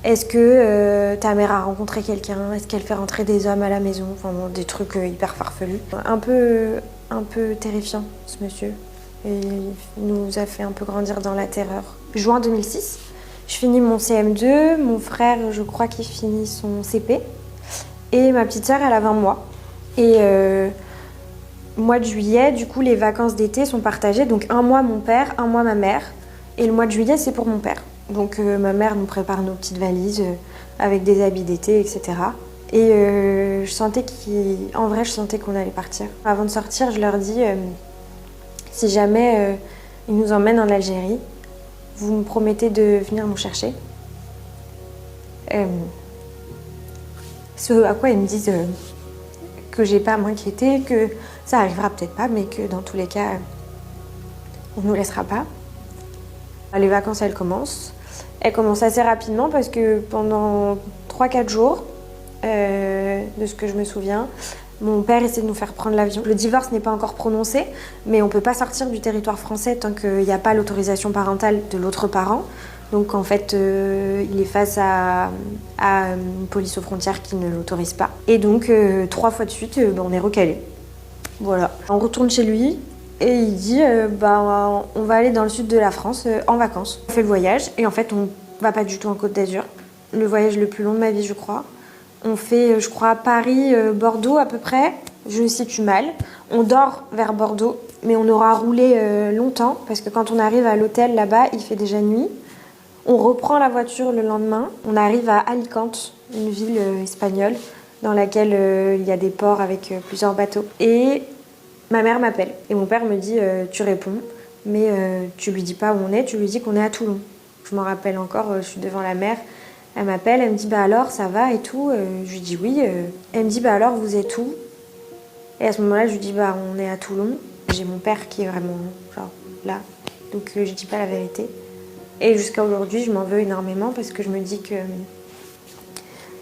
Est-ce que ta mère a rencontré quelqu'un? Est-ce qu'elle fait rentrer des hommes à la maison? Enfin bon, des trucs hyper farfelus. Un peu terrifiant, ce monsieur. Et il nous a fait un peu grandir dans la terreur. Juin 2006, je finis mon CM2, mon frère, je crois qu'il finit son CP. Et ma petite sœur, elle a 20 mois. Et mois de juillet, du coup, les vacances d'été sont partagées. Donc un mois mon père, un mois ma mère. Et le mois de juillet, c'est pour mon père. Donc ma mère nous prépare nos petites valises avec des habits d'été, etc. Et je sentais en vrai, je sentais qu'on allait partir. Avant de sortir, je leur dis si jamais ils nous emmènent en Algérie, vous me promettez de venir nous chercher. Ce à quoi ils me disent que j'ai pas à m'inquiéter, que ça arrivera peut-être pas, mais que dans tous les cas, on nous laissera pas. Les vacances, elles commencent. Elles commencent assez rapidement parce que pendant 3-4 jours, de ce que je me souviens, mon père essaie de nous faire prendre l'avion. Le divorce n'est pas encore prononcé, mais on ne peut pas sortir du territoire français tant qu'il n'y a pas l'autorisation parentale de l'autre parent. Donc en fait, il est face à une police aux frontières qui ne l'autorise pas. Et donc 3 fois de suite, on est recalé. Voilà. On retourne chez lui. Et il dit, on va aller dans le sud de la France en vacances. On fait le voyage et en fait, on va pas du tout en Côte d'Azur. Le voyage le plus long de ma vie, je crois. On fait, je crois, Paris, Bordeaux à peu près. Je me situe mal. On dort vers Bordeaux, mais on aura roulé longtemps parce que quand on arrive à l'hôtel là-bas, il fait déjà nuit. On reprend la voiture le lendemain. On arrive à Alicante, une ville espagnole dans laquelle il y a des ports avec plusieurs bateaux. Et ma mère m'appelle et mon père me dit tu réponds, mais tu lui dis pas où on est, tu lui dis qu'on est à Toulon. Je m'en rappelle encore, je suis devant la mer, elle m'appelle, elle me dit bah alors ça va et tout, je lui dis oui, elle me dit bah alors vous êtes où? Et à ce moment-là je lui dis bah on est à Toulon, j'ai mon père qui est vraiment genre là, donc je dis pas la vérité. Et jusqu'à aujourd'hui je m'en veux énormément parce que je me dis que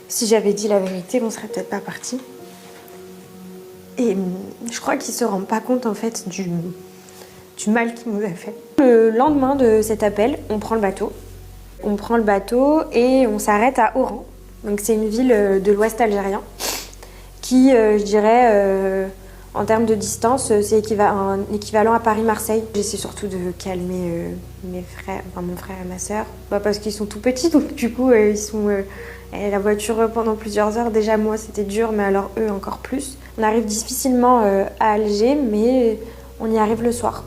si j'avais dit la vérité on serait peut-être pas partis. Et je crois qu'il se rend pas compte en fait du mal qu'il nous a fait. Le lendemain de cet appel, on prend le bateau. On prend le bateau et on s'arrête à Oran. Donc c'est une ville de l'ouest algérien qui, je dirais, en termes de distance, c'est équivalent à Paris-Marseille. J'essaie surtout de calmer mes frères, enfin mon frère et ma sœur, parce qu'ils sont tout petits, donc du coup ils sont la voiture pendant plusieurs heures. Déjà moi c'était dur, mais alors eux encore plus. On arrive difficilement à Alger, mais on y arrive le soir,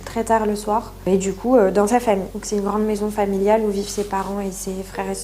très tard le soir. Et du coup dans sa famille. Donc c'est une grande maison familiale où vivent ses parents et ses frères et sœurs.